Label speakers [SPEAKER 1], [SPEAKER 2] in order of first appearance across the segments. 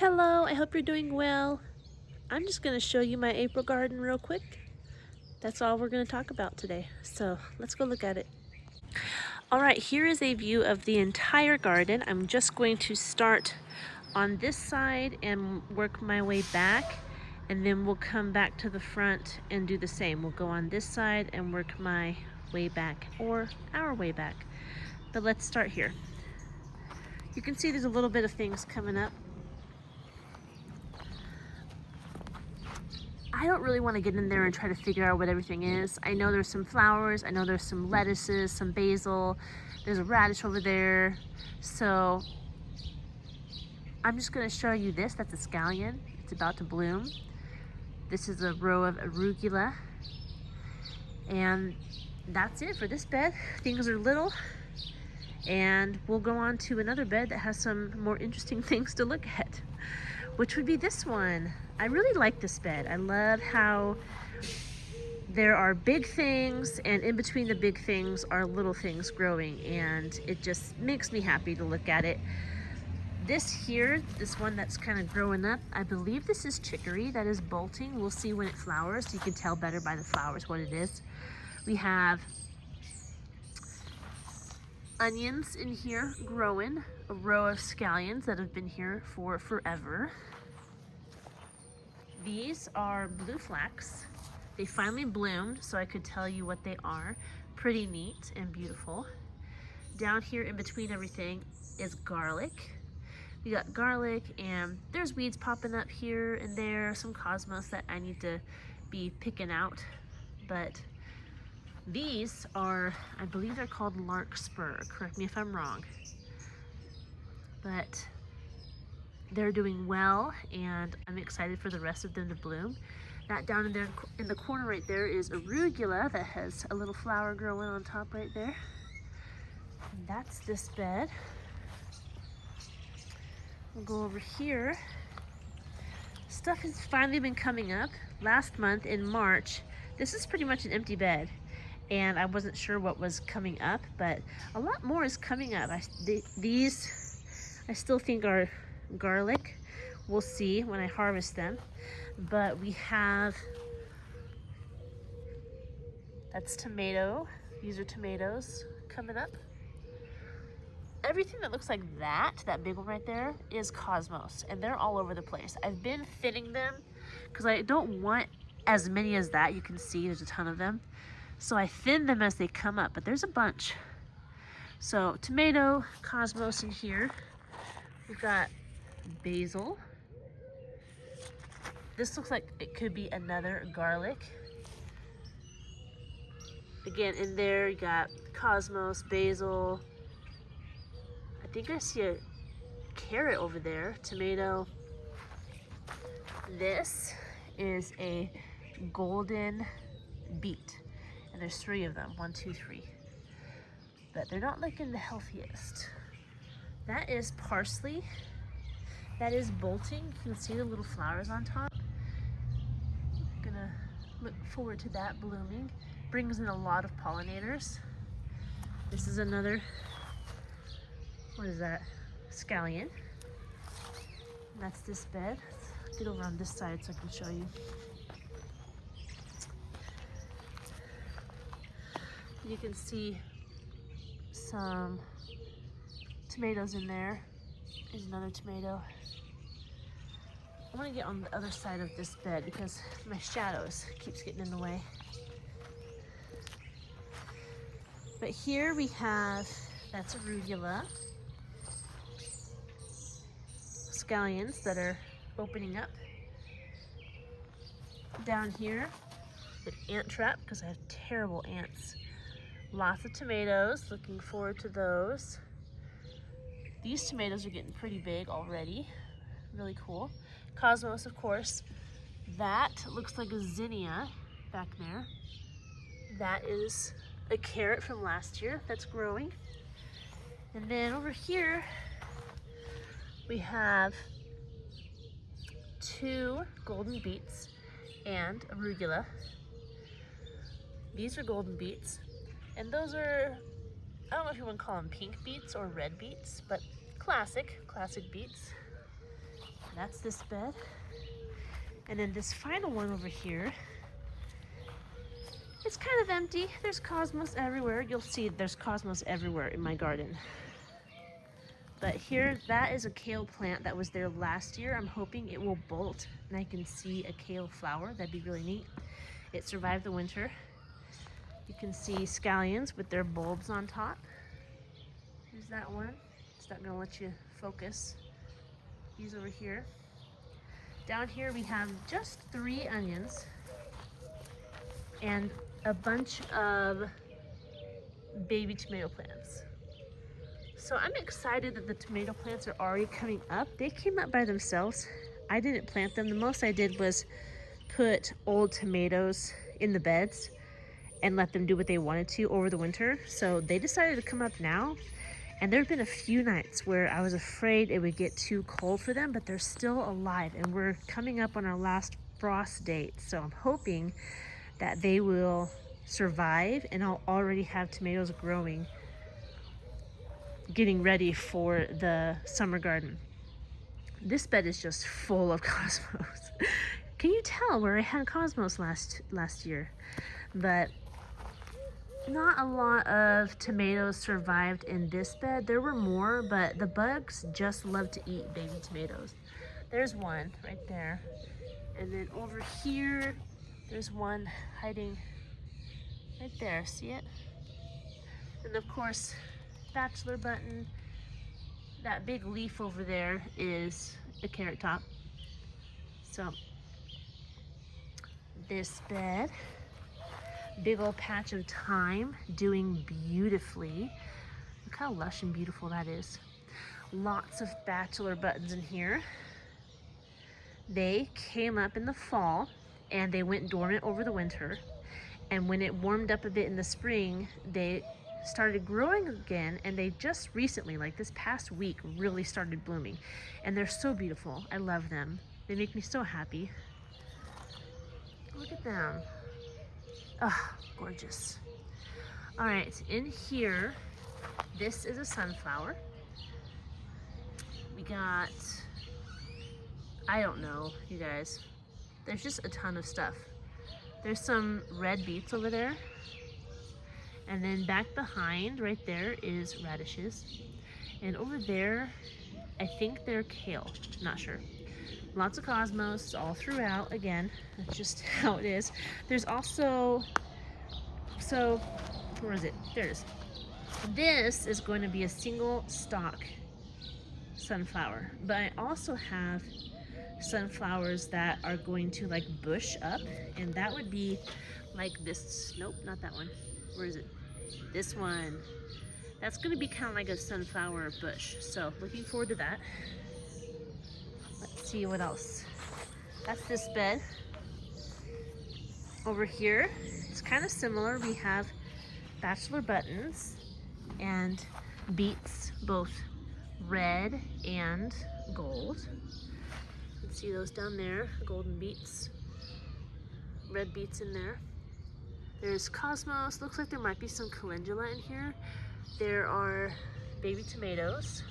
[SPEAKER 1] Hello, I hope you're doing well. I'm just going to show you my April garden real quick. That's all we're going to talk about today. So let's go look at it. All right, here is a view of the entire garden. I'm just going to start on this side and work my way back, and then we'll come back to the front and do the same. We'll go on this side and work my way back, or our way back. But let's start here. You can see there's a little bit of things coming up. I don't really want to get in there and try to figure out what everything is. I know there's some flowers, I know there's some lettuces, some basil, there's a radish over there. So I'm just going to show you this. That's a scallion. It's about to bloom. This is a row of arugula. And that's it for this bed. Things are little. And we'll go on to another bed that has some more interesting things to look at, which would be this one. I really like this bed. I love how there are big things, and in between the big things are little things growing, and it just makes me happy to look at it. This here, this one that's kind of growing up, I believe this is chicory that is bolting. We'll see when it flowers. You can tell better by the flowers what it is. We have onions in here growing, a row of scallions that have been here for forever. These are blue flax. They finally bloomed, so I could tell you what they are. Pretty neat and beautiful. Down here in between everything is garlic. We got garlic, and there's weeds popping up here and there, some cosmos that I need to be picking out. But these are, I believe they're called larkspur. Correct me if I'm wrong. But they're doing well, and I'm excited for the rest of them to bloom. That down in there in the corner right there is arugula that has a little flower growing on top right there. And that's this bed. We'll go over here. Stuff has finally been coming up. Last month in March, this is pretty much an empty bed, and I wasn't sure what was coming up, but a lot more is coming up. These I still think are garlic. We'll see when I harvest them. But we have, that's tomato. These are tomatoes coming up. Everything that looks like that big one right there, is cosmos, and they're all over the place. I've been thinning them because I don't want as many as that. You can see there's a ton of them. So I thin them as they come up, but there's a bunch. So tomato, cosmos in here. We've got basil. This looks like it could be another garlic. Again, in there you got cosmos, basil. I think I see a carrot over there, tomato. This is a golden beet, and there's 3 of them, 1, 2, 3. But they're not looking the healthiest. That is parsley. That is bolting. You can see the little flowers on top. Gonna look forward to that blooming. Brings in a lot of pollinators. This is another, what is that? Scallion. And that's this bed. Let's get over on this side so I can show you. You can see some tomatoes in there. There's another tomato. I want to get on the other side of this bed because my shadows keeps getting in the way. But here we have, that's arugula. Scallions that are opening up. Down here, an ant trap because I have terrible ants. Lots of tomatoes, looking forward to those. These tomatoes are getting pretty big already. Really cool. Cosmos, of course. That looks like a zinnia back there. That is a carrot from last year that's growing. And then over here, we have 2 golden beets and arugula. These are golden beets. And those are, I don't know if you want to call them pink beets or red beets, but classic beets. That's this bed. And then this final one over here, it's kind of empty. There's cosmos everywhere. You'll see there's cosmos everywhere in my garden. But here, that is a kale plant that was there last year. I'm hoping it will bolt and I can see a kale flower. That'd be really neat. It survived the winter. You can see scallions with their bulbs on top. Here's that one. It's not gonna let you focus. He's over here. Down here we have just 3 onions and a bunch of baby tomato plants. So I'm excited that the tomato plants are already coming up. They came up by themselves. I didn't plant them. The most I did was put old tomatoes in the beds and let them do what they wanted to over the winter. So they decided to come up now. And there have been a few nights where I was afraid it would get too cold for them, but they're still alive. And we're coming up on our last frost date. So I'm hoping that they will survive and I'll already have tomatoes growing, getting ready for the summer garden. This bed is just full of cosmos. Can you tell where I had cosmos last year? But not a lot of tomatoes survived in this bed. There were more, but the bugs just love to eat baby tomatoes. There's one right there. And then over here, there's one hiding right there. See it? And of course, bachelor button. That big leaf over there is a carrot top. So this bed, big old patch of thyme doing beautifully. Look how lush and beautiful that is. Lots of bachelor buttons in here. They came up in the fall and they went dormant over the winter. And when it warmed up a bit in the spring, they started growing again, and they just recently, like this past week, really started blooming. And they're so beautiful. I love them. They make me so happy. Look at them. Oh, gorgeous. All right, in here, this is a sunflower. We got, I don't know, you guys. There's just a ton of stuff. There's some red beets over there. And then back behind, right there, is radishes. And over there, I think they're kale, not sure. Lots of cosmos all throughout. Again, that's just how it is. There's also, so, where is it? There it is. This is going to be a single stalk sunflower, but I also have sunflowers that are going to like bush up, and that would be like this. Nope, not that one. Where is it? This one. That's going to be kind of like a sunflower bush. So looking forward to that. Let's see what else. That's this bed. Over here, it's kind of similar. We have bachelor buttons and beets, both red and gold. You can see those down there, golden beets, red beets in there. There's cosmos. Looks like there might be some calendula in here. There are baby tomatoes.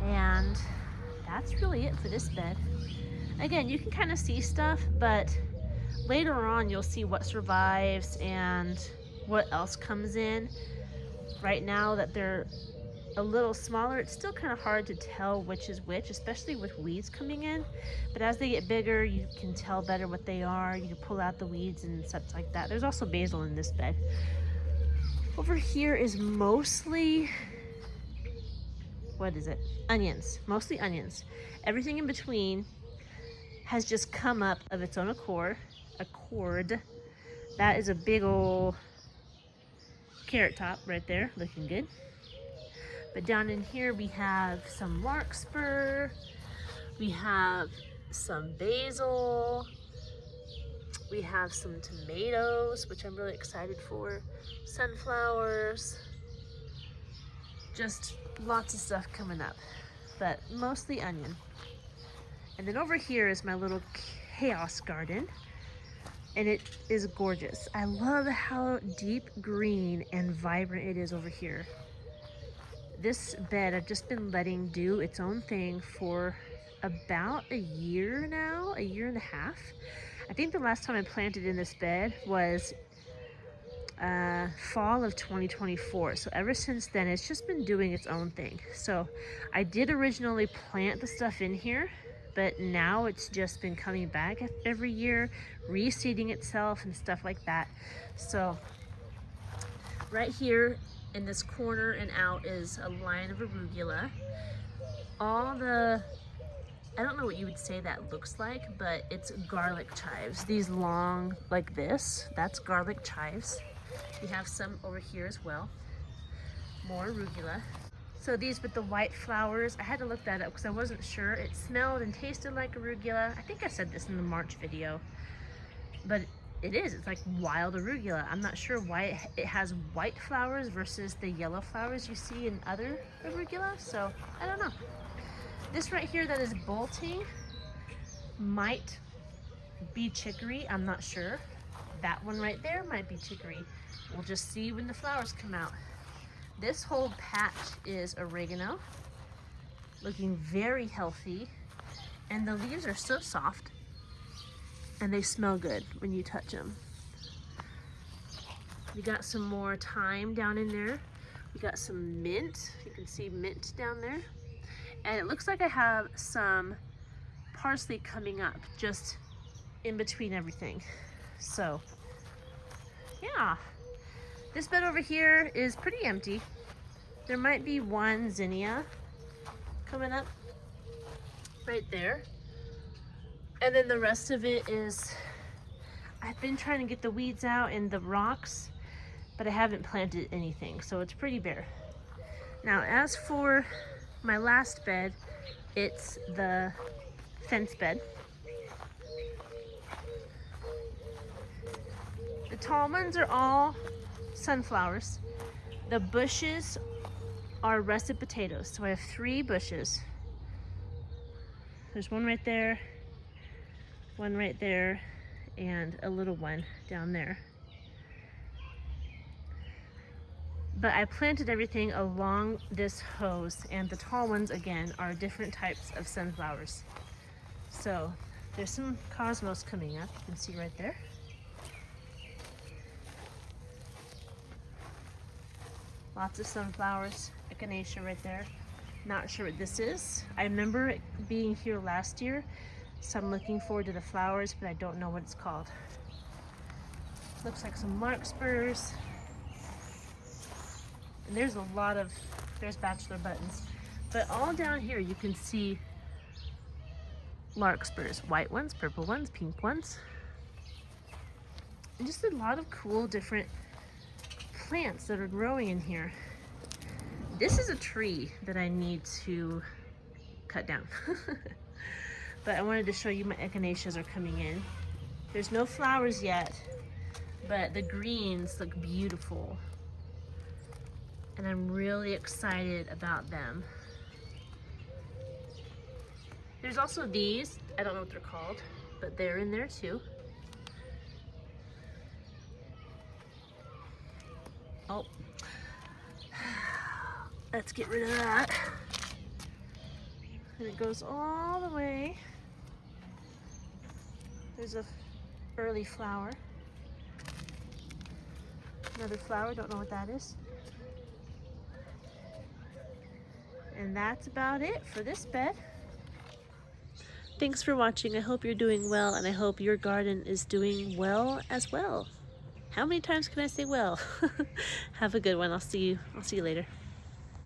[SPEAKER 1] And that's really it for this bed. Again, you can kind of see stuff, but later on you'll see what survives and what else comes in. Right now that they're a little smaller, it's still kind of hard to tell which is which, especially with weeds coming in. But as they get bigger, you can tell better what they are. You can pull out the weeds and such like that. There's also basil in this bed. Over here is mostly, what is it? Onions, mostly onions. Everything in between has just come up of its own accord. That is a big old carrot top right there, looking good. But down in here we have some larkspur, we have some basil, we have some tomatoes, which I'm really excited for, sunflowers, just lots of stuff coming up, but mostly onion. And then over here is my little chaos garden, and it is gorgeous. I love how deep green and vibrant it is over here. This bed I've just been letting do its own thing for about a year now, a year and a half. I think the last time I planted in this bed was fall of 2024. So ever since then, it's just been doing its own thing. So I did originally plant the stuff in here, but now it's just been coming back every year, reseeding itself and stuff like that. So right here in this corner and out is a line of arugula. I don't know what you would say that looks like, but it's garlic chives. These long like this, that's garlic chives. We have some over here as well. More arugula. So these with the white flowers, I had to look that up because I wasn't sure. It smelled and tasted like arugula. I think I said this in the March video, but it is. It's like wild arugula. I'm not sure why it has white flowers versus the yellow flowers you see in other arugula, so I don't know. This right here that is bolting might be chicory. I'm not sure. That one right there might be chicory. We'll just see when the flowers come out. This whole patch is oregano, looking very healthy, and the leaves are so soft and they smell good when you touch them. We got some more thyme down in there. We got some mint. You can see mint down there. And it looks like I have some parsley coming up just in between everything. So yeah, this bed over here is pretty empty. There might be one zinnia coming up right there. And then the rest of it is, I've been trying to get the weeds out and the rocks, but I haven't planted anything, so it's pretty bare. Now, as for my last bed, it's the fence bed. The tall ones are all sunflowers. The bushes are russet potatoes. So I have 3 bushes. There's one right there, one right there, and a little one down there. But I planted everything along this hose, and the tall ones again are different types of sunflowers. So there's some cosmos coming up, you can see right there. Lots of sunflowers, echinacea right there. Not sure what this is. I remember it being here last year, so I'm looking forward to the flowers, but I don't know what it's called. Looks like some larkspurs. And there's a lot of, there's bachelor buttons. But all down here you can see larkspurs. White ones, purple ones, pink ones. And just a lot of cool different plants that are growing in here. This is a tree that I need to cut down. But I wanted to show you my echinaceas are coming in. There's no flowers yet, but the greens look beautiful. And I'm really excited about them. There's also these, I don't know what they're called, but they're in there too. Oh, let's get rid of that. And it goes all the way. There's a early flower. Another flower, don't know what that is. And that's about it for this bed. Thanks for watching. I hope you're doing well, and I hope your garden is doing well as well. How many times can I say well? Have a good one. I'll see you later.